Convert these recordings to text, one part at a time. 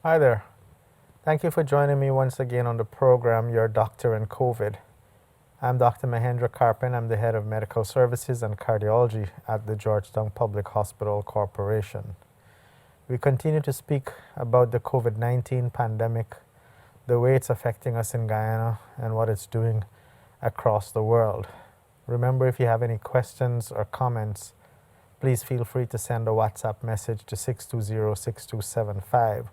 Hi there. Thank you for joining me once again on the program, Your Doctor in COVID. I'm Dr. Mahendra Carpen. I'm the head of medical services and cardiology at the Georgetown Public Hospital Corporation. We continue to speak about the COVID 19 pandemic, the way it's affecting us in Guyana, and what it's doing across the world. Remember, if you have any questions or comments, please feel free to send a WhatsApp message to 620-6275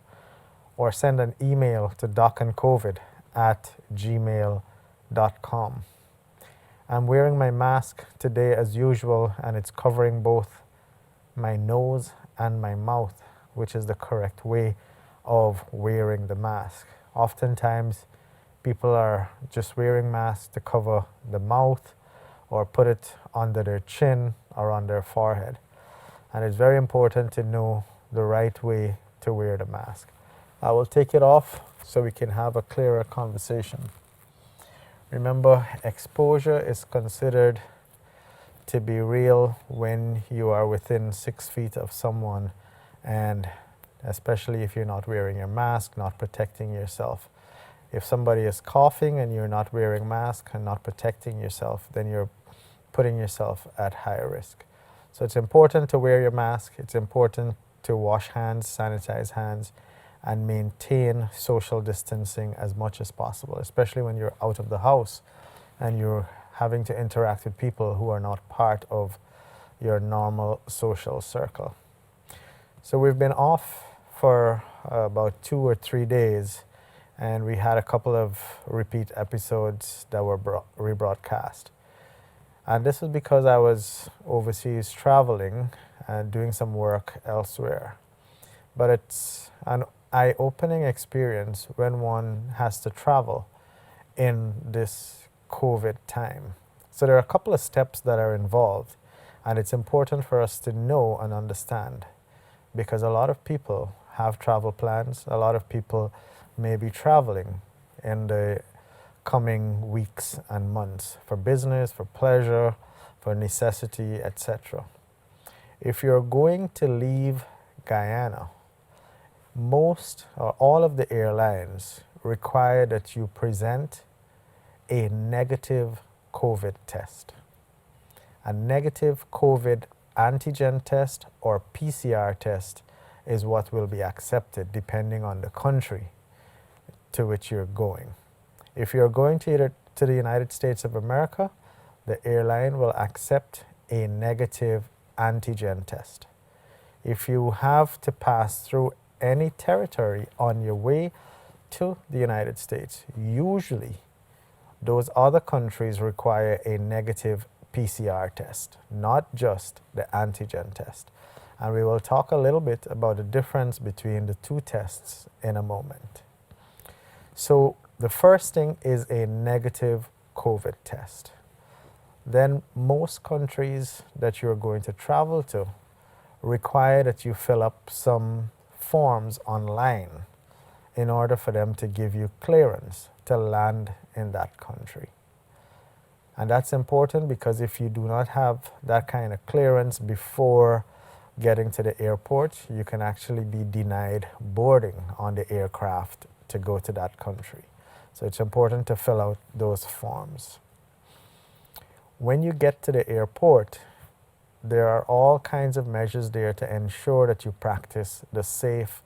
or send an email to docandcovid@gmail.com. I'm wearing my mask today as usual, and it's covering both my nose and my mouth, which is the correct way of wearing the mask. Oftentimes, people are just wearing masks to cover the mouth or put it under their chin or on their forehead. And it's very important to know the right way to wear the mask. I will take it off so we can have a clearer conversation. Remember, exposure is considered to be real when you are within 6 feet of someone, and especially if you're not wearing your mask, not protecting yourself. If somebody is coughing and you're not wearing a mask and not protecting yourself, then you're putting yourself at higher risk. So it's important to wear your mask. It's important to wash hands, sanitize hands, and maintain social distancing as much as possible, especially when you're out of the house and you're having to interact with people who are not part of your normal social circle. So we've been off for about 2 or 3 days, and we had a couple of repeat episodes that were rebroadcast. And this is because I was overseas traveling and doing some work elsewhere. But it's an eye-opening experience when one has to travel in this COVID time. So there are a couple of steps that are involved, and it's important for us to know and understand, because a lot of people have travel plans. A lot of people may be traveling in the coming weeks and months for business, for pleasure, for necessity, etc. If you're going to leave Guyana, most or all of the airlines require that you present a negative COVID test. A negative COVID antigen test or PCR test is what will be accepted depending on the country to which you're going. If you're going to the United States of America, the airline will accept a negative antigen test. If you have to pass through any territory on your way to the United States, usually those other countries require a negative PCR test, not just the antigen test. And we will talk a little bit about the difference between the two tests in a moment. So the first thing is a negative COVID test. Then most countries that you're going to travel to require that you fill up some forms online in order for them to give you clearance to land in that country. And that's important because if you do not have that kind of clearance before getting to the airport, you can actually be denied boarding on the aircraft to go to that country. So it's important to fill out those forms. When you get to the airport, there are all kinds of measures there to ensure that you practice the safe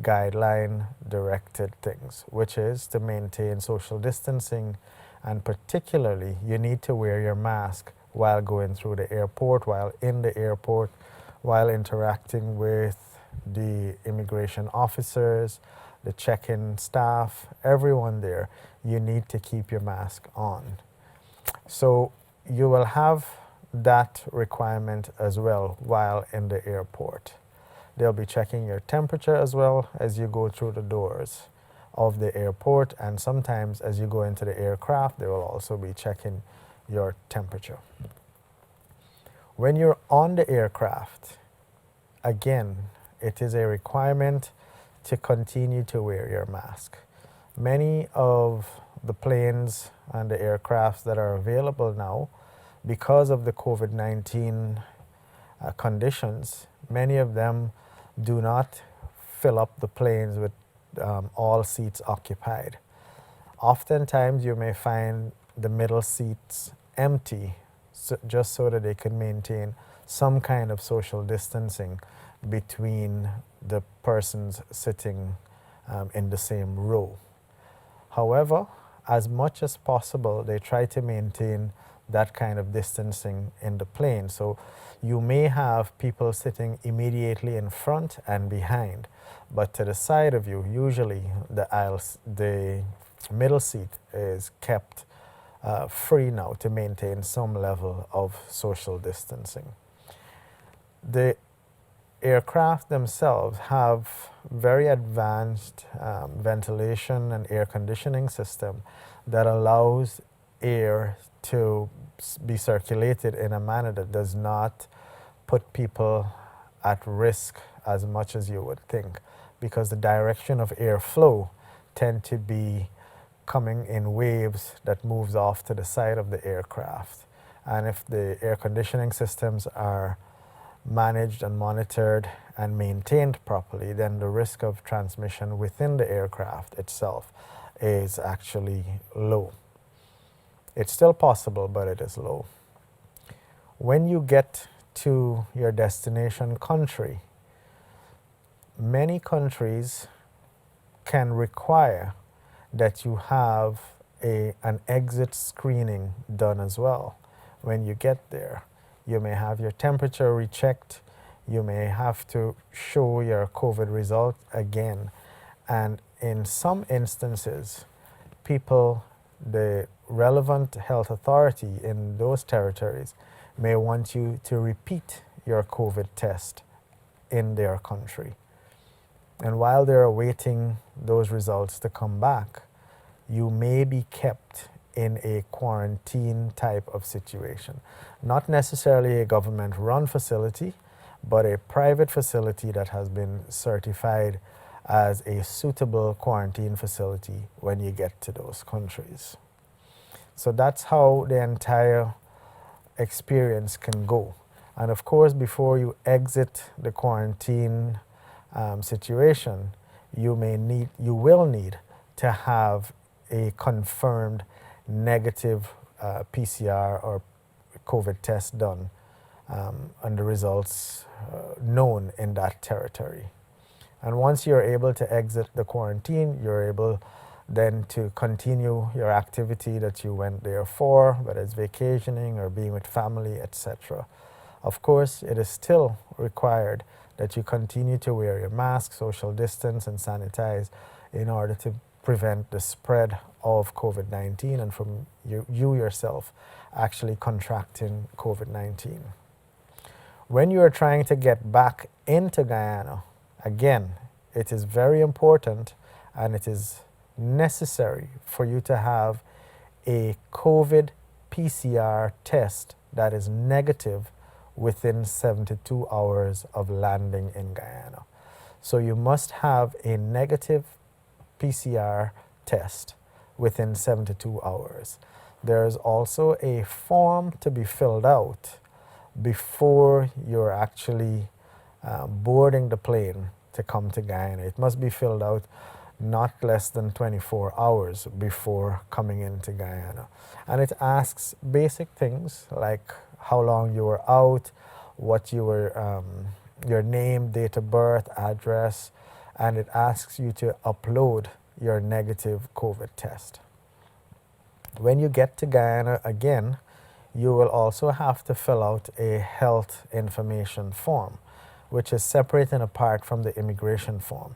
guideline directed things, which is to maintain social distancing, and particularly you need to wear your mask while going through the airport, while in the airport, while interacting with the immigration officers, the check-in staff, everyone there. You need to keep your mask on. So you will have that requirement as well while in the airport. They'll be checking your temperature as well as you go through the doors of the airport, and sometimes as you go into the aircraft, they will also be checking your temperature. When you're on the aircraft, again, it is a requirement to continue to wear your mask. Many of the planes and the aircrafts that are available now, because of the COVID-19 conditions, many of them do not fill up the planes with all seats occupied. Oftentimes you may find the middle seats empty, just so that they can maintain some kind of social distancing between the persons sitting in the same row. However, as much as possible, they try to maintain that kind of distancing in the plane. So you may have people sitting immediately in front and behind, but to the side of you, usually the middle seat is kept free now to maintain some level of social distancing. The aircraft themselves have very advanced ventilation and air conditioning system that allows air to be circulated in a manner that does not put people at risk as much as you would think, because the direction of airflow tend to be coming in waves that moves off to the side of the aircraft. And if the air conditioning systems are managed and monitored and maintained properly, then the risk of transmission within the aircraft itself is actually low. It's still possible, but it is low. When you get to your destination country, many countries can require that you have an exit screening done as well. When you get there, you may have your temperature rechecked, you may have to show your COVID result again, and in some instances, the relevant health authority in those territories may want you to repeat your COVID test in their country. And while they're awaiting those results to come back, you may be kept in a quarantine type of situation. Not necessarily a government-run facility, but a private facility that has been certified as a suitable quarantine facility when you get to those countries. So that's how the entire experience can go. And of course, before you exit the quarantine situation, you will need to have a confirmed negative PCR or COVID test done and the results known in that territory. And once you're able to exit the quarantine, you're able then to continue your activity that you went there for, whether it's vacationing or being with family, etc. Of course, it is still required that you continue to wear your mask, social distance, and sanitize in order to prevent the spread of COVID-19 and from you yourself actually contracting COVID-19. When you are trying to get back into Guyana, again, it is very important and it is necessary for you to have a COVID PCR test that is negative within 72 hours of landing in Guyana. So you must have a negative PCR test within 72 hours. There is also a form to be filled out before you're actually boarding the plane to come to Guyana. It must be filled out not less than 24 hours before coming into Guyana. And it asks basic things like how long you were out, what you were, your name, date of birth, address, and it asks you to upload your negative COVID test. When you get to Guyana again, you will also have to fill out a health information form, which is separate and apart from the immigration form.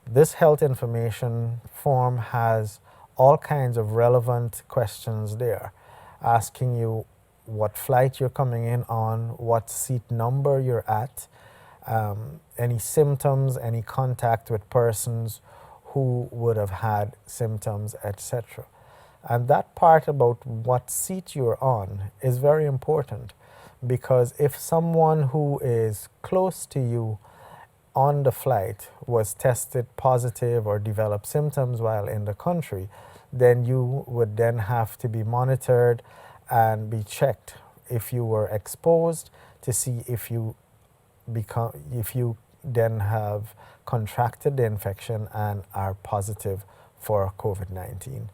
This health information form has all kinds of relevant questions there, asking you what flight you're coming in on, what seat number you're at, any symptoms, any contact with persons who would have had symptoms, etc. And that part about what seat you're on is very important, because if someone who is close to you on the flight was tested positive or developed symptoms while in the country, then you would then have to be monitored and be checked if you were exposed to see if you then have contracted the infection and are positive for COVID-19.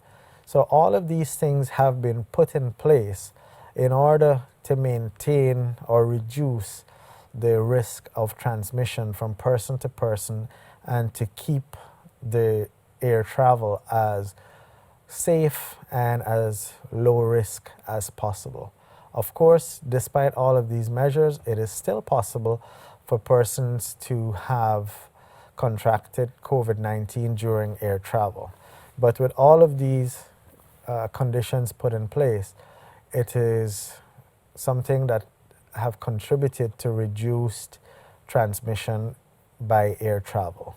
So all of these things have been put in place in order to maintain or reduce the risk of transmission from person to person and to keep the air travel as safe and as low risk as possible. Of course, despite all of these measures, it is still possible for persons to have contracted COVID-19 during air travel. But with all of these conditions put in place, it is something that have contributed to reduced transmission by air travel.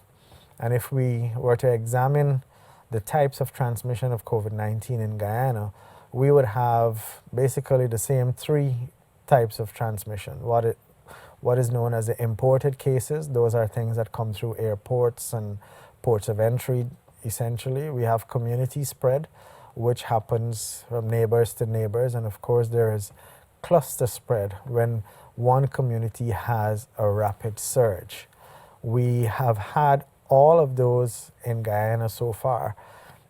And if we were to examine the types of transmission of COVID-19 in Guyana, we would have basically the same three types of transmission. What is known as the imported cases, those are things that come through airports and ports of entry, essentially. We have community spread, which happens from neighbors to neighbors, and of course there is cluster spread when one community has a rapid surge. We have had all of those in Guyana so far,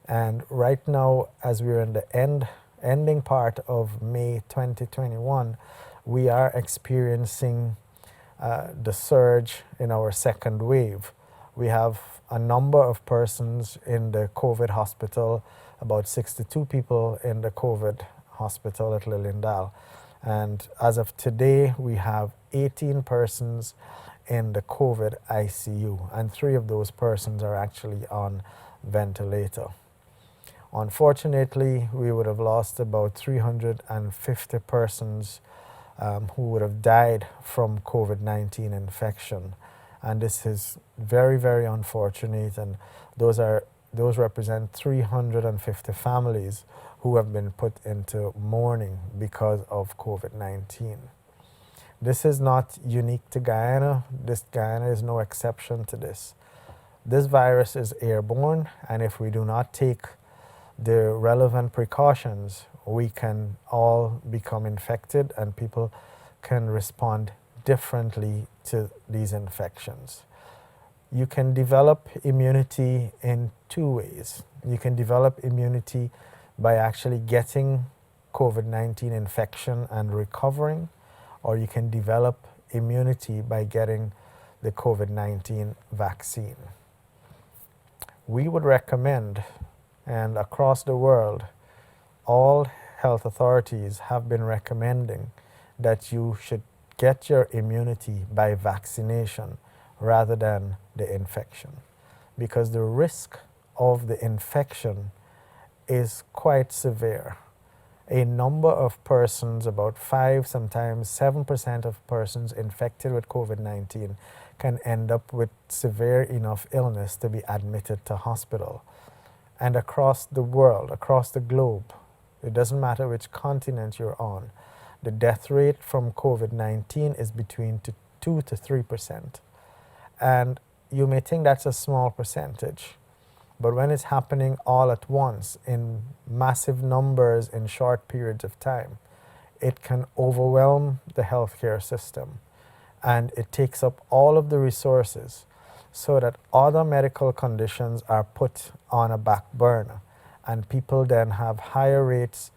and right now, as we're in the ending part of May 2021, we are experiencing the surge in our second wave. We have a number of persons in the COVID hospital, about 62 people in the COVID hospital at Lilindale. And as of today, we have 18 persons in the COVID ICU, and 3 of those persons are actually on ventilator. Unfortunately, we would have lost about 350 persons who would have died from COVID-19 infection. And this is very, very unfortunate, and those represent 350 families who have been put into mourning because of COVID-19. This is not unique to Guyana. Guyana is no exception to this. This virus is airborne, and if we do not take the relevant precautions, we can all become infected and people can respond differently to these infections. You can develop immunity in 2 ways. You can develop immunity by actually getting COVID-19 infection and recovering, or you can develop immunity by getting the COVID-19 vaccine. We would recommend, and across the world, all health authorities have been recommending that you should get your immunity by vaccination rather than the infection, because the risk of the infection is quite severe. A number of persons, about 5, sometimes 7% of persons infected with COVID-19 can end up with severe enough illness to be admitted to hospital. And across the world, across the globe, it doesn't matter which continent you're on, the death rate from COVID-19 is between 2 to 3%. And you may think that's a small percentage, but when it's happening all at once in massive numbers in short periods of time, it can overwhelm the healthcare system, and it takes up all of the resources so that other medical conditions are put on a back burner, and people then have higher rates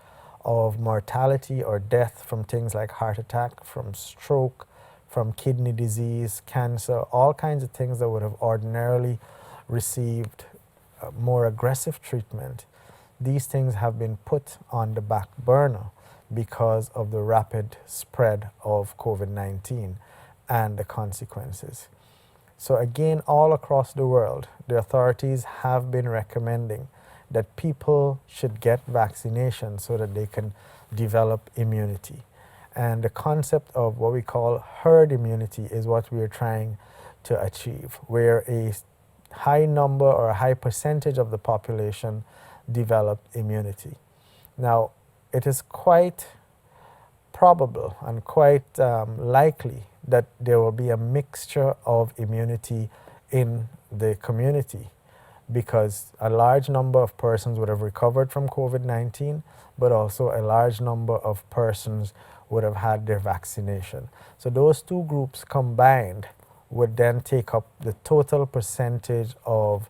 of mortality or death from things like heart attack, from stroke, from kidney disease, cancer, all kinds of things that would have ordinarily received more aggressive treatment. These things have been put on the back burner because of the rapid spread of COVID-19 and the consequences. So again, all across the world, the authorities have been recommending that people should get vaccination so that they can develop immunity. And the concept of what we call herd immunity is what we are trying to achieve, where a high number or a high percentage of the population develop immunity. Now, it is quite probable and quite likely that there will be a mixture of immunity in the community, because a large number of persons would have recovered from COVID-19, but also a large number of persons would have had their vaccination. So those two groups combined would then take up the total percentage of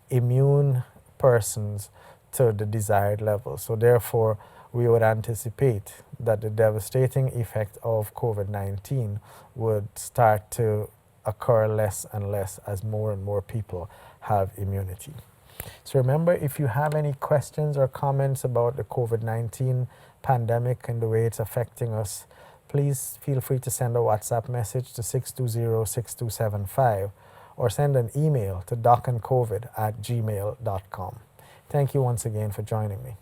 immune persons to the desired level. So therefore, we would anticipate that the devastating effect of COVID-19 would start to occur less and less as more and more people have immunity. So remember, if you have any questions or comments about the COVID-19 pandemic and the way it's affecting us, please feel free to send a WhatsApp message to 620-6275 or send an email to docandcovid@gmail.com. Thank you once again for joining me.